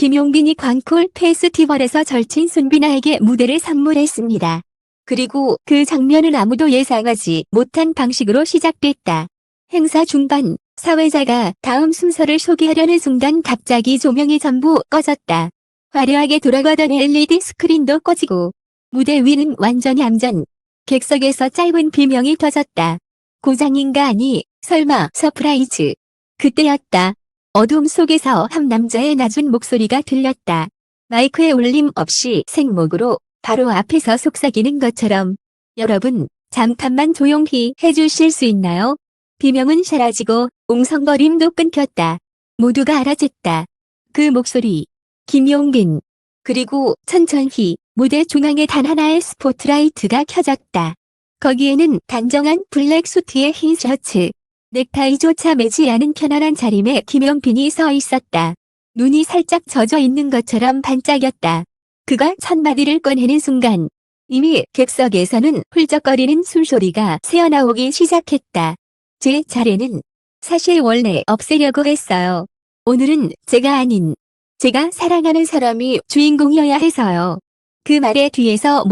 김용빈이 광콜 페스티벌에서 절친 손비나에게 무대를 선물했습니다. 그리고 그 장면은 아무도 예상하지 못한 방식으로 시작됐다. 행사 중반, 사회자가 다음 순서를 소개하려는 순간 갑자기 조명이 전부 꺼졌다. 화려하게 돌아가던 LED 스크린도 꺼지고 무대 위는 완전히 암전. 객석에서 짧은 비명이 터졌다. 고장인가 아니, 설마 서프라이즈. 그때였다. 어둠 속에서 한 남자의 낮은 목소리가 들렸다. 마이크에 울림 없이 생목으로 바로 앞에서 속삭이는 것처럼. 여러분, 잠깐만 조용히 해주실 수 있나요? 비명은 사라지고 웅성거림도 끊겼다. 모두가 알아챘다. 그 목소리. 김용빈. 그리고 천천히 무대 중앙에 단 하나의 스포트라이트가 켜졌다. 거기에는 단정한 블랙 수트에 흰 셔츠, 넥타이조차 매지 않은 편안한 차림에 김용빈이 서 있었다. 눈이 살짝 젖어 있는 것처럼 반짝였다. 그가 첫 마디를 꺼내는 순간 이미 객석에서는 훌쩍거리는 숨소리가 새어나오기 시작했다. 제 차례는 사실 원래 없애려고 했어요. 오늘은 제가 아닌 제가 사랑하는 사람이 주인공이어야 해서요. 그 말의 뒤에서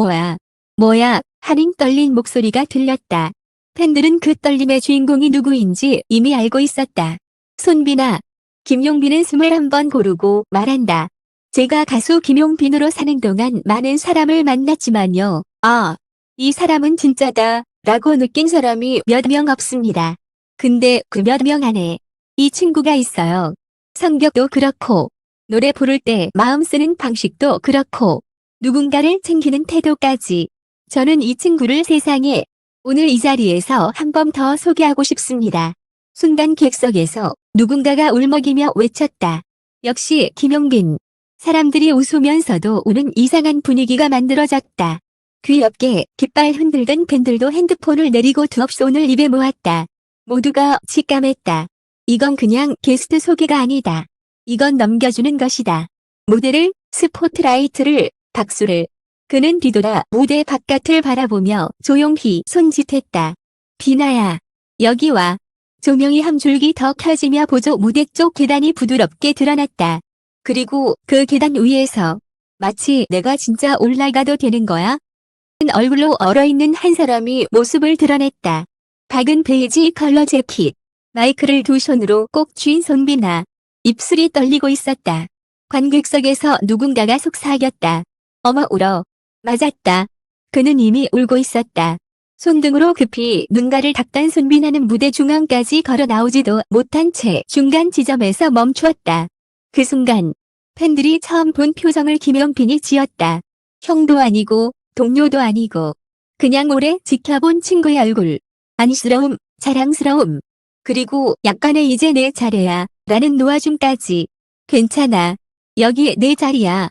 뭐야 하는 떨린 목소리가 들렸다. 팬들은 그 떨림의 주인공이 누구인지 이미 알고 있었다. 손비나. 김용빈은 숨을 한번 고르고 말한다. 제가 가수 김용빈으로 사는 동안 많은 사람을 만났지만요. 이 사람은 진짜다 라고 느낀 사람이 몇 명 없습니다. 근데 그 몇 명 안에 이 친구가 있어요. 성격도 그렇고 노래 부를 때 마음 쓰는 방식도 그렇고 누군가를 챙기는 태도까지. 저는 이 친구를 세상에 오늘 이 자리에서 한 번 더 소개하고 싶습니다. 순간 객석에서 누군가가 울먹이며 외쳤다. 역시 김용빈. 사람들이 웃으면서도 우는 이상한 분위기가 만들어졌다. 귀엽게 깃발 흔들던 팬들도 핸드폰을 내리고 두 손을 입에 모았다. 모두가 직감했다. 이건 그냥 게스트 소개가 아니다. 이건 넘겨주는 것이다. 무대를, 스포트라이트를, 박수를. 그는 뒤돌아 무대 바깥을 바라보며 조용히 손짓했다. 비나야, 여기 와. 조명이 한 줄기 더 켜지며 보조 무대 쪽 계단이 부드럽게 드러났다. 그리고 그 계단 위에서 마치 내가 진짜 올라가도 되는 거야? 얼굴로 얼어있는 한 사람이 모습을 드러냈다. 밝은 베이지 컬러 재킷. 마이크를 두 손으로 꼭 쥔 손비나. 입술이 떨리고 있었다. 관객석에서 누군가가 속삭였다. 어머 울어. 맞았다. 그는 이미 울고 있었다. 손등으로 급히 눈가를 닦던 손비나는 무대 중앙까지 걸어 나오지도 못한 채 중간 지점에서 멈추었다. 그 순간 팬들이 처음 본 표정을 김용빈이 지었다. 형도 아니고 동료도 아니고 그냥 오래 지켜본 친구의 얼굴. 안쓰러움, 자랑스러움. 그리고 약간의 이제 내 차례야 라는 놓아줌까지. 괜찮아. 여기 내 자리야.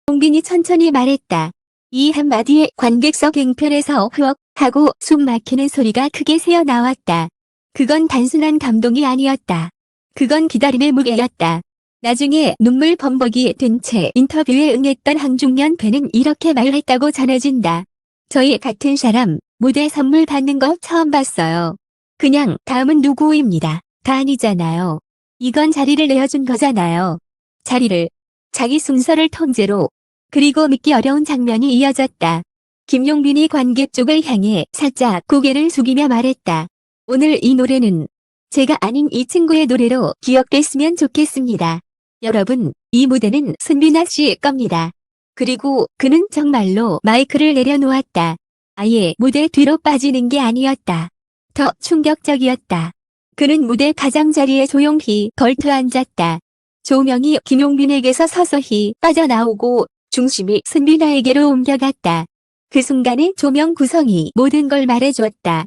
용빈이 천천히 말했다. 이 한마디에 관객석 갱편에서 흐억 하고 숨 막히는 소리가 크게 새어나왔다. 그건 단순한 감동이 아니었다. 그건 기다림의 무게였다. 나중에 눈물 범벅이 된 채 인터뷰에 응했던 한중년 팬은 이렇게 말했다고 전해진다. 저희 같은 사람 무대 선물 받는 거 처음 봤어요. 그냥 다음은 누구입니다. 다 아니잖아요. 이건 자리를 내어준 거잖아요. 자리를. 자기 순서를 통째로. 그리고 믿기 어려운 장면이 이어졌다. 김용빈이 관객 쪽을 향해 살짝 고개를 숙이며 말했다. 오늘 이 노래는 제가 아닌 이 친구의 노래로 기억됐으면 좋겠습니다. 여러분, 이 무대는 손비나 씨 겁니다. 그리고 그는 정말로 마이크를 내려놓았다. 아예 무대 뒤로 빠지는 게 아니었다. 더 충격적이었다. 그는 무대 가장자리에 조용히 걸터 앉았다. 조명이 김용빈에게서 서서히 빠져나오고 중심이 손비나에게로 옮겨갔다. 그 순간에 조명 구성이 모든 걸 말해주었다.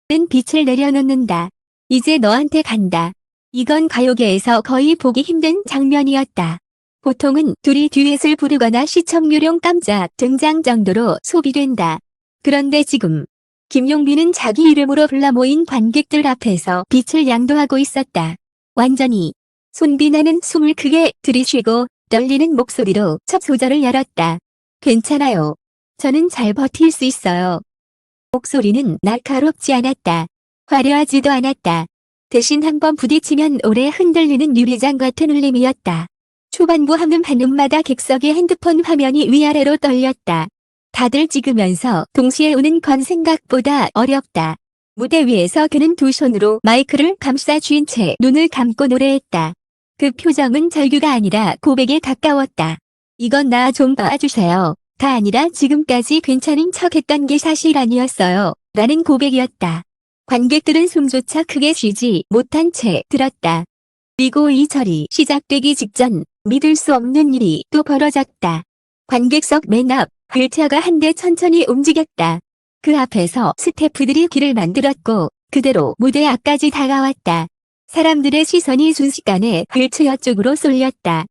는 빛을 내려놓는다. 이제 너한테 간다. 이건 가요계에서 거의 보기 힘든 장면이었다. 보통은 둘이 듀엣을 부르거나 시청률용 깜짝 등장 정도로 소비된다. 그런데 지금 김용빈은 자기 이름으로 불러 모인 관객들 앞에서 빛을 양도하고 있었다. 완전히. 손비나는 숨을 크게 들이쉬고 떨리는 목소리로 첫 소절을 열었다. 괜찮아요. 저는 잘 버틸 수 있어요. 목소리는 날카롭지 않았다. 화려하지도 않았다. 대신 한번 부딪히면 오래 흔들리는 유리장 같은 울림이었다. 초반부 한 음 한 음마다 객석의 핸드폰 화면이 위아래로 떨렸다. 다들 찍으면서 동시에 우는 건 생각보다 어렵다. 무대 위에서 그는 두 손으로 마이크를 감싸 쥔 채 눈을 감고 노래했다. 그 표정은 절규가 아니라 고백에 가까웠다. 이건 나 좀 봐주세요. 다 아니라 지금까지 괜찮은 척했던 게 사실 아니었어요. 라는 고백이었다. 관객들은 숨조차 크게 쉬지 못한 채 들었다. 그리고 이 절이 시작되기 직전 믿을 수 없는 일이 또 벌어졌다. 관객석 맨 앞 휠체어가 한 대 천천히 움직였다. 그 앞에서 스태프들이 길을 만들었고 그대로 무대 앞까지 다가왔다. 사람들의 시선이 순식간에 휠체어 쪽으로 쏠렸다.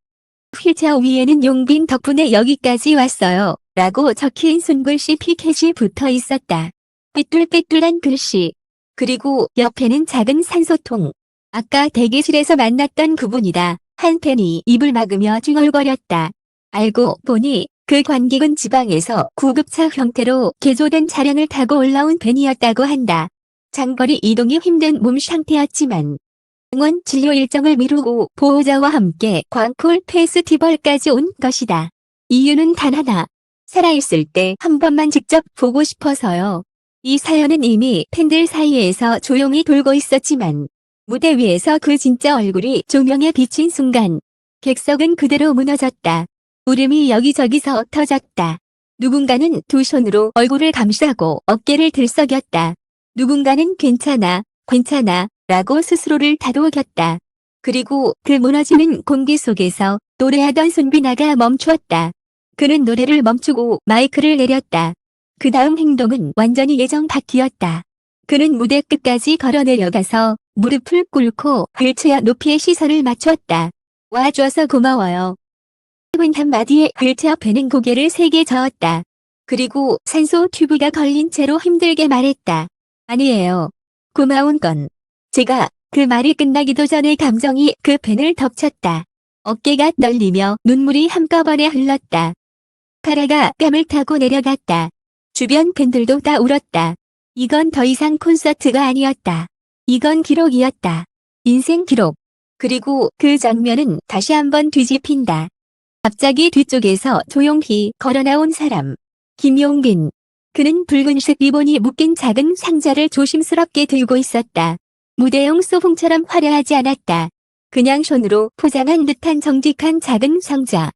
휠체어 위에는 용빈 덕분에 여기까지 왔어요. 라고 적힌 손글씨 피켓이 붙어 있었다. 삐뚤빼뚤한 글씨. 그리고 옆에는 작은 산소통. 아까 대기실에서 만났던 그분이다. 한 팬이 입을 막으며 중얼거렸다. 알고 보니 그 관객은 지방에서 구급차 형태로 개조된 차량을 타고 올라온 팬이었다고 한다. 장거리 이동이 힘든 몸 상태였지만 병원 진료 일정을 미루고 보호자와 함께 광콜 페스티벌까지 온 것이다. 이유는 단 하나. 살아있을 때 한 번만 직접 보고 싶어서요. 이 사연은 이미 팬들 사이에서 조용히 돌고 있었지만 무대 위에서 그 진짜 얼굴이 조명에 비친 순간 객석은 그대로 무너졌다. 울음이 여기저기서 터졌다. 누군가는 두 손으로 얼굴을 감싸고 어깨를 들썩였다. 누군가는 괜찮아, 괜찮아 라고 스스로를 다독였다. 그리고 그 무너지는 공기 속에서 노래하던 손비나가 멈추었다. 그는 노래를 멈추고 마이크를 내렸다. 그 다음 행동은 완전히 예정 밖이었다. 그는 무대 끝까지 걸어 내려가서 무릎을 꿇고 휠체어 높이의 시선을 맞췄다. 와줘서 고마워요. 짧은 한마디에 휠체어 팬은 고개를 세게 저었다. 그리고 산소 튜브가 걸린 채로 힘들게 말했다. 아니에요. 고마운 건 제가 그 말이 끝나기도 전에 감정이 그 팬을 덮쳤다. 어깨가 떨리며 눈물이 한꺼번에 흘렀다. 카라가 뺨을 타고 내려갔다. 주변 팬들도 다 울었다. 이건 더 이상 콘서트가 아니었다. 이건 기록이었다. 인생 기록. 그리고 그 장면은 다시 한번 뒤집힌다. 갑자기 뒤쪽에서 조용히 걸어나온 사람. 김용빈. 그는 붉은색 리본이 묶인 작은 상자를 조심스럽게 들고 있었다. 무대용 소봉처럼 화려하지 않았다. 그냥 손으로 포장한 듯한 정직한 작은 상자.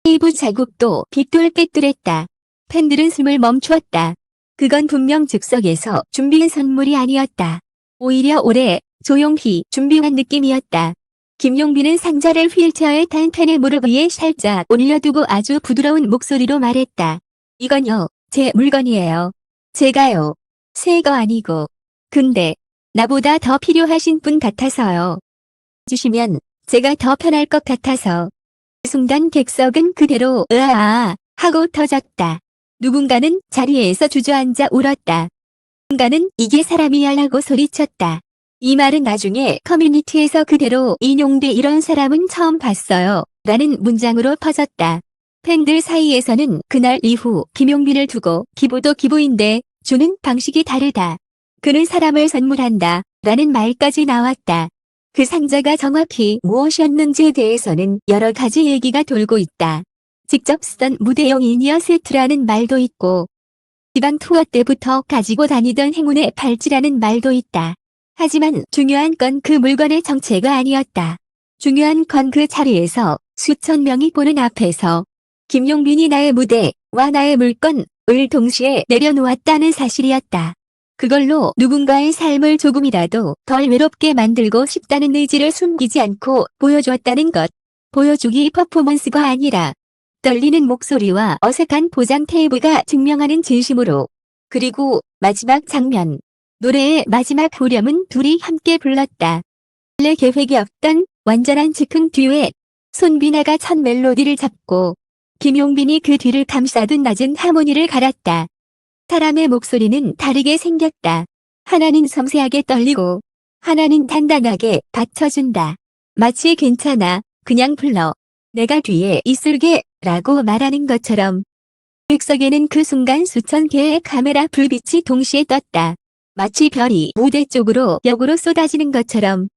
일부 자국도 삐뚤빼뚤했다. 팬들은 숨을 멈추었다. 그건 분명 즉석에서 준비한 선물이 아니었다. 오히려 오래, 조용히 준비한 느낌이었다. 김용빈은 상자를 휠체어에 탄 팬의 무릎 위에 살짝 올려두고 아주 부드러운 목소리로 말했다. 이건요, 제 물건이에요. 제가요. 새 거 아니고. 근데 나보다 더 필요하신 분 같아서요. 주시면 제가 더 편할 것 같아서. 그 순간 객석은 그대로 으아 하고 터졌다. 누군가는 자리에서 주저앉아 울었다. 누군가는 이게 사람이야 라고 소리쳤다. 이 말은 나중에 커뮤니티에서 그대로 인용돼 이런 사람은 처음 봤어요. 라는 문장으로 퍼졌다. 팬들 사이에서는 그날 이후 김용빈을 두고 기부도 기부인데 주는 방식이 다르다. 그는 사람을 선물한다. 라는 말까지 나왔다. 그 상자가 정확히 무엇이었는지에 대해서는 여러 가지 얘기가 돌고 있다. 직접 쓰던 무대용 이니어 세트라는 말도 있고 지방 투어 때부터 가지고 다니던 행운의 팔찌라는 말도 있다. 하지만 중요한 건 그 물건의 정체가 아니었다. 중요한 건 그 자리에서 수천 명이 보는 앞에서 김용빈이 나의 무대와 나의 물건을 동시에 내려놓았다는 사실이었다. 그걸로 누군가의 삶을 조금이라도 덜 외롭게 만들고 싶다는 의지를 숨기지 않고 보여주었다는 것. 보여주기 퍼포먼스가 아니라 떨리는 목소리와 어색한 포장 테이프가 증명하는 진심으로. 그리고 마지막 장면. 노래의 마지막 후렴은 둘이 함께 불렀다. 원래 계획이 없던 완전한 즉흥 듀엣. 손비나가 첫 멜로디를 잡고 김용빈이 그 뒤를 감싸둔 낮은 하모니를 갈았다. 사람의 목소리는 다르게 생겼다. 하나는 섬세하게 떨리고 하나는 단단하게 받쳐준다. 마치 괜찮아, 그냥 불러. 내가 뒤에 있을게 라고 말하는 것처럼. 객석에는 그 순간 수천 개의 카메라 불빛이 동시에 떴다. 마치 별이 무대 쪽으로 역으로 쏟아지는 것처럼.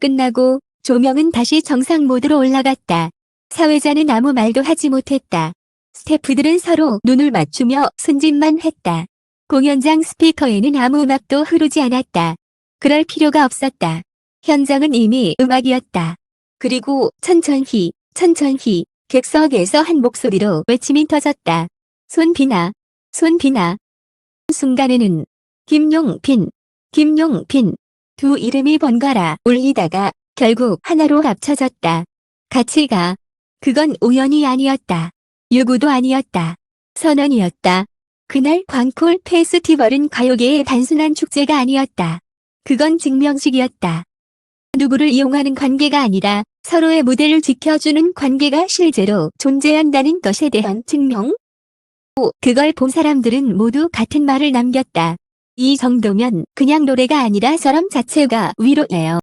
끝나고 조명은 다시 정상 모드로 올라갔다. 사회자는 아무 말도 하지 못했다. 스태프들은 서로 눈을 맞추며 승진만 했다. 공연장 스피커에는 아무 음악도 흐르지 않았다. 그럴 필요가 없었다. 현장은 이미 음악이었다. 그리고 천천히, 천천히 객석에서 한 목소리로 외침이 터졌다. 손비나, 손비나. 순간에는 김용빈, 김용빈 두 이름이 번갈아 울리다가 결국 하나로 합쳐졌다. 같이 가. 그건 우연이 아니었다. 요구도 아니었다. 선언이었다. 그날 광콜 페스티벌은 가요계의 단순한 축제가 아니었다. 그건 증명식이었다. 누구를 이용하는 관계가 아니라 서로의 무대를 지켜주는 관계가 실제로 존재한다는 것에 대한 증명? 그걸 본 사람들은 모두 같은 말을 남겼다. 이 정도면 그냥 노래가 아니라 사람 자체가 위로예요.